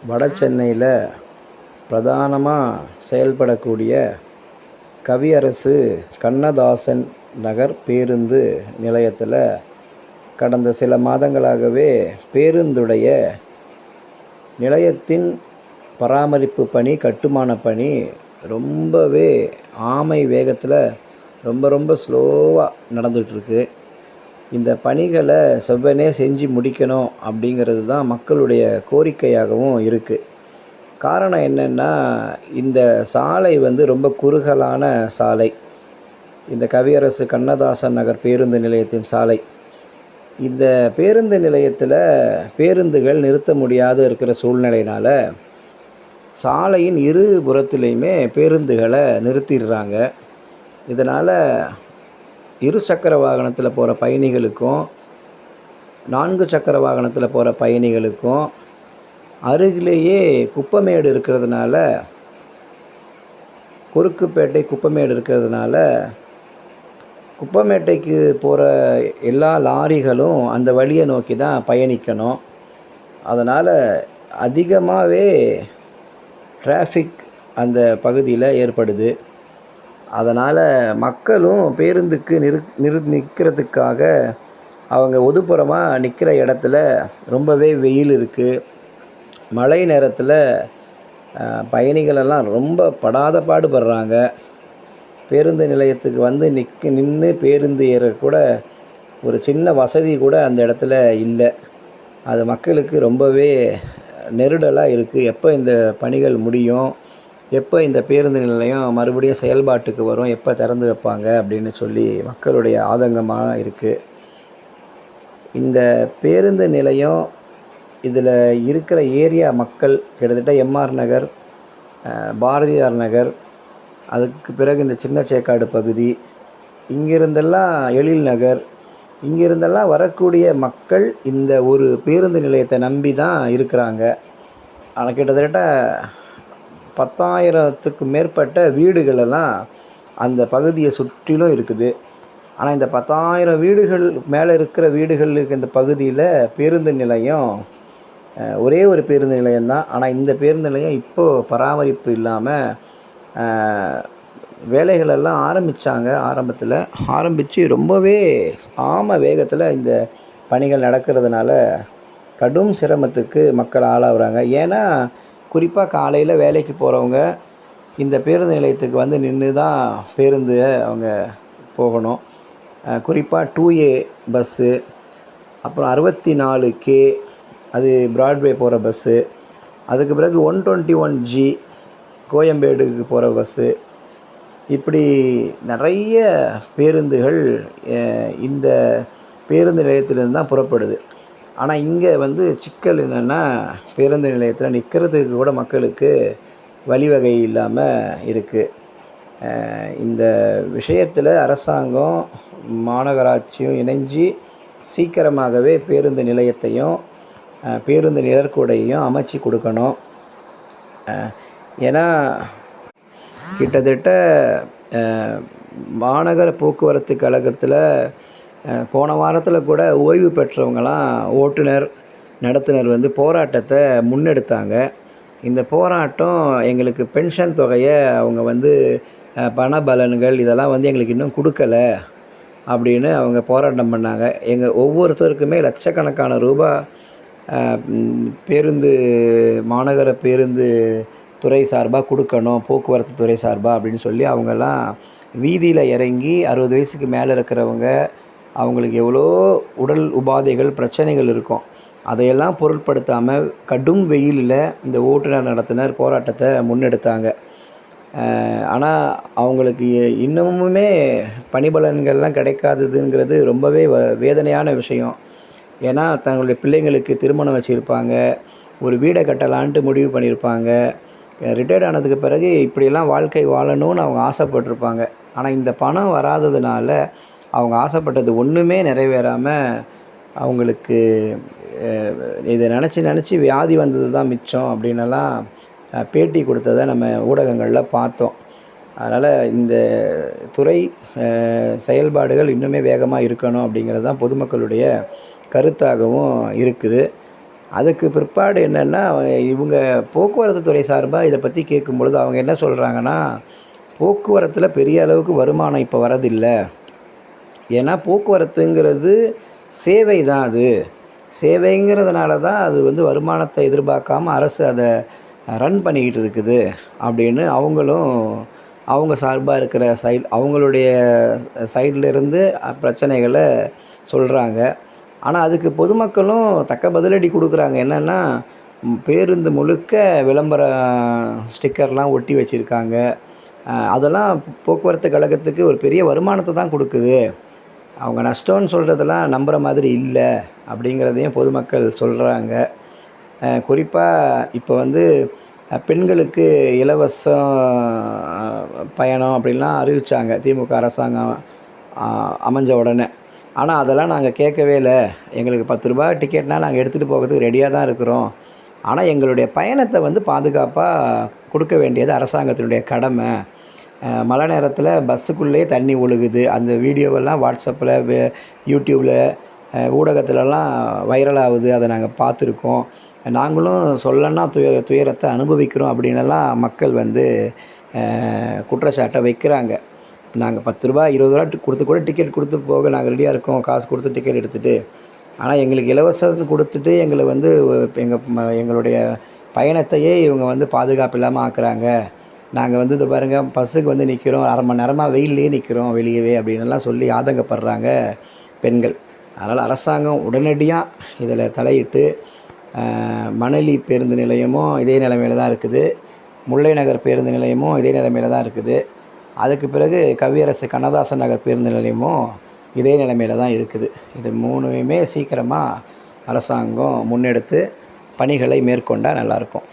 வட சென்னையில் பிரதானமாக செயல்படக்கூடிய கவியரசு கண்ணதாசன் நகர் பேருந்து நிலையத்தில் கடந்த சில மாதங்களாகவே பேருந்துடைய நிலையத்தின் பராமரிப்பு பணி, கட்டுமான பணி ரொம்பவே ஆமை வேகத்தில் ரொம்ப ஸ்லோவாக நடந்துகிட்ருக்கு. இந்த பணிகளை செவ்வனே செஞ்சு முடிக்கணும் அப்படிங்கிறது தான் மக்களுடைய கோரிக்கையாகவும் இருக்குது. காரணம் என்னென்னா, இந்த சாலை ரொம்ப குறுகலான சாலை. இந்த கவியரசு கண்ணதாசன் நகர் பேருந்து நிலையத்தின் சாலை. இந்த பேருந்து நிலையத்தில் பேருந்துகள் நிறுத்த முடியாத இருக்கிற சூழ்நிலையினால் சாலையின் இரு புறத்துலேயுமே பேருந்துகளை நிறுத்திடுறாங்க. இதனால் இரு சக்கர வாகனத்தில் போகிற பயணிகளுக்கும் 4 சக்கர வாகனத்தில் போகிற பயணிகளுக்கும் அருகிலேயே குப்பமேடு இருக்கிறதுனால, குறுக்குப்பேட்டை குப்பமேடு இருக்கிறதுனால குப்பமேட்டைக்கு போகிற எல்லா லாரிகளும் அந்த வழியை நோக்கி தான் பயணிக்கணும். அதனால் அதிகமாகவே டிராஃபிக் அந்த பகுதியில் ஏற்படுது. அதனால் மக்களும் பேருந்துக்கு நிற்கிறதுக்காக அவங்க ஒதுப்புறமாக நிற்கிற இடத்துல ரொம்பவே வெயில் இருக்குது. மழை நேரத்தில் பயணிகளெல்லாம் ரொம்ப படாத பாடுபடுறாங்க. பேருந்து நிலையத்துக்கு நின்று பேருந்து ஏறக்கூட ஒரு சின்ன வசதி கூட அந்த இடத்துல இல்லை. அது மக்களுக்கு ரொம்பவே நெருடலாக இருக்குது. எப்போ இந்த பணிகள் முடியும், எப்போ இந்த பேருந்து நிலையம் மறுபடியும் செயல்பாட்டுக்கு வரும், எப்போ திறந்து வைப்பாங்க அப்படின்னு சொல்லி மக்களுடைய ஆதங்கமாக இருக்குது. இந்த பேருந்து நிலையம் இதில் இருக்கிற ஏரியா மக்கள் கிட்டத்தட்ட எம்ஆர் நகர், பாரதியார் நகர், அதுக்கு பிறகு இந்த சின்ன சேக்காடு பகுதி, இங்கிருந்தெல்லாம் எழில் நகர், இங்கிருந்தெல்லாம் வரக்கூடிய மக்கள் இந்த ஒரு பேருந்து நிலையத்தை நம்பி தான் இருக்கிறாங்க. ஆனால் கிட்டத்தட்ட 10,000த்துக்கு மேற்பட்ட வீடுகளெல்லாம் அந்த பகுதியை சுற்றிலும் இருக்குது. ஆனால் இந்த 10,000 வீடுகள் மேலே இருக்கிற வீடுகளுக்கு இந்த பகுதியில் பேருந்து நிலையம் ஒரே ஒரு பேருந்து நிலையம்தான். ஆனால் இந்த பேருந்து நிலையம் இப்போது பராமரிப்பு இல்லாமல் வேலைகளெல்லாம் ஆரம்பித்து ரொம்பவே வேகத்தில் இந்த பணிகள் நடக்கிறதுனால கடும் சிரமத்துக்கு மக்கள் ஆளாகிறாங்க. ஏன்னா குறிப்பாக காலையில் வேலைக்கு போகிறவங்க இந்த பேருந்து நிலையத்துக்கு நின்று தான் பேருந்து அவங்க போகணும். குறிப்பாக 2A பஸ்ஸு, அப்புறம் 64K அது பிராட்வே போகிற பஸ்ஸு, அதுக்கு பிறகு 121G கோயம்பேடுக்கு போகிற பஸ்ஸு, இப்படி நிறைய பேருந்துகள் இந்த பேருந்து நிலையத்திலேருந்து தான் புறப்படுது. ஆனால் இங்கே சிக்கல் என்னென்னா, பேருந்து நிலையத்தில் நிற்கிறதுக்கு கூட மக்களுக்கு வழிவகை இல்லாமல் இருக்குது. இந்த விஷயத்தில் அரசாங்கம் மாநகராட்சியும் இணைஞ்சு சீக்கிரமாகவே பேருந்து நிலையத்தையும் பேருந்து நிழற்குடையையும் அமைச்சு கொடுக்கணும். ஏன்னா கிட்டத்தட்ட மாநகர போக்குவரத்து கழகத்தில் போன வாரத்தில் கூட ஓய்வு பெற்றவங்களாம் ஓட்டுநர் நடத்துனர் போராட்டத்தை முன்னெடுத்தாங்க. இந்த போராட்டம் எங்களுக்கு பென்ஷன் தொகையை அவங்க பண பலன்கள் இதெல்லாம் எங்களுக்கு இன்னும் கொடுக்கல அப்படின்னு அவங்க போராட்டம் பண்ணாங்க. எங்கள் ஒவ்வொருத்தருக்குமே லட்சக்கணக்கான ரூபாய் பேருந்து மாநகர பேருந்து துறை சார்பாக கொடுக்கணும், போக்குவரத்து துறை சார்பாக அப்படின்னு சொல்லி அவங்கெல்லாம் வீதியில் இறங்கி 60 வயசுக்கு மேலே இருக்கிறவங்க, அவங்களுக்கு எவ்வளோ உடல் உபாதைகள் பிரச்சனைகள் இருக்கும், அதையெல்லாம் பொருட்படுத்தாமல் கடும் வெயிலில் இந்த ஓட்டுநர் நடத்துனர் போராட்டத்தை முன்னெடுத்தாங்க. ஆனால் அவங்களுக்கு இன்னமுமே பணிபலன்கள்லாம் கிடைக்காததுங்கிறது ரொம்பவே வேதனையான விஷயம். ஏன்னா தங்களுடைய பிள்ளைங்களுக்கு திருமணம் வச்சுருப்பாங்க, ஒரு வீடை கட்டலான்ட்டு முடிவு பண்ணியிருப்பாங்க, ரிட்டையர்ட் ஆனதுக்கு பிறகு இப்படியெல்லாம் வாழ்க்கை வாழணும்னு அவங்க ஆசைப்பட்டிருப்பாங்க. ஆனால் இந்த பணம் வராததுனால அவங்க ஆசைப்பட்டது ஒன்றுமே நிறைவேறாமல் அவங்களுக்கு இதை நினச்சி வியாதி வந்தது தான் மிச்சம் அப்படின்னெல்லாம் பேட்டி கொடுத்ததை நம்ம ஊடகங்களில் பார்த்தோம். அதனால் இந்த துறை செயல்பாடுகள் இன்னுமே வேகமாக இருக்கணும் அப்படிங்கிறது தான் பொதுமக்களுடைய கருத்தாகவும் இருக்குது. அதுக்கு பிற்பாடு என்னென்னா, இவங்க போக்குவரத்து துறை சார்பா இதை பற்றி கேட்கும்பொழுது அவங்க என்ன சொல்கிறாங்கன்னா, போக்குவரத்தில் பெரிய அளவுக்கு வருமானம் இப்போ வரதில்ல. ஏன்னா போக்குவரத்துங்கிறது சேவை தான் அது. சேவைங்கிறதுனால தான் அது வந்து வருமானத்தை எதிர்பார்க்காம அரசு அதை ரன் பண்ணிக்கிட்டு இருக்குது அப்படின்னு அவங்களும் அவங்க சார்பாக இருக்கிற அவங்களுடைய சைட்லேருந்து பிரச்சனைகளை சொல்கிறாங்க. ஆனால் அதுக்கு பொதுமக்களும் தக்க பதிலடி கொடுக்குறாங்க. என்னென்னா, பேருந்து முழுக்க விளம்பர ஸ்டிக்கர்லாம் ஒட்டி வச்சுருக்காங்க. அதெல்லாம் போக்குவரத்து கழகத்துக்கு ஒரு பெரிய வருமானத்தை தான் கொடுக்குது. அவங்க நஷ்டம்னு சொல்கிறதெல்லாம் நம்புகிற மாதிரி இல்லை அப்படிங்கிறதையும் பொதுமக்கள் சொல்கிறாங்க. குறிப்பாக இப்போ வந்து பெண்களுக்கு இலவசம் பயணம் அப்படின்லாம் அறிவித்தாங்க திமுக அரசாங்கம் அமைஞ்ச உடனே. ஆனால் அதெல்லாம் நாங்கள் கேட்கவே இல்லை. எங்களுக்கு ₹10 டிக்கெட்னால் நாங்கள் எடுத்துகிட்டு போகிறதுக்கு ரெடியாக தான் இருக்கிறோம். ஆனால் எங்களுடைய பயணத்தை வந்து பாதுகாப்பாக கொடுக்க வேண்டியது அரசாங்கத்தினுடைய கடமை. மழை நேரத்தில் பஸ்ஸுக்குள்ளேயே தண்ணி ஒழுகுது. அந்த வீடியோவெல்லாம் வாட்ஸ்அப்பில் யூடியூப்பில் ஊடகத்துலலாம் வைரல் ஆகுது. அதை நாங்கள் பார்த்துருக்கோம். நாங்களும் சொல்லன்னா துயரத்தை அனுபவிக்கிறோம் அப்படின்னெல்லாம் மக்கள் வந்து குற்றச்சாட்டை வைக்கிறாங்க. நாங்கள் ₹10 ₹20 கொடுத்து கூட டிக்கெட் கொடுத்து போக நாங்கள் ரெடியாக இருக்கோம், காசு கொடுத்து டிக்கெட் எடுத்துகிட்டு. ஆனால் எங்களுக்கு இலவசம்னு கொடுத்துட்டு எங்களை வந்து எங்களுடைய பயணத்தையே இவங்க வந்து பாதுகாப்பு இல்லாமல் ஆக்குறாங்க. நாங்கள் வந்து இதை பாருங்கள், பஸ்ஸுக்கு வந்து நிற்கிறோம், அரை மணி நேரமாக வெயில்லையே நிற்கிறோம் வெளியவே அப்படின்னுலாம் சொல்லி ஆதங்கப்படுறாங்க பெண்கள். அதனால் அரசாங்கம் உடனடியாக இதில் தலையிட்டு மணலி பேருந்து நிலையமும் இதே நிலைமையில் தான் இருக்குது. முல்லை நகர் பேருந்து நிலையமும் இதே நிலைமையில் தான் இருக்குது. அதுக்கு பிறகு கவியரசு கண்ணதாசன் நகர் பேருந்து நிலையமும் இதே நிலைமையில் தான் இருக்குது. இது 3மே சீக்கிரமாக அரசாங்கம் முன்னெடுத்து பணிகளை மேற்கொண்டால் நல்லாயிருக்கும்.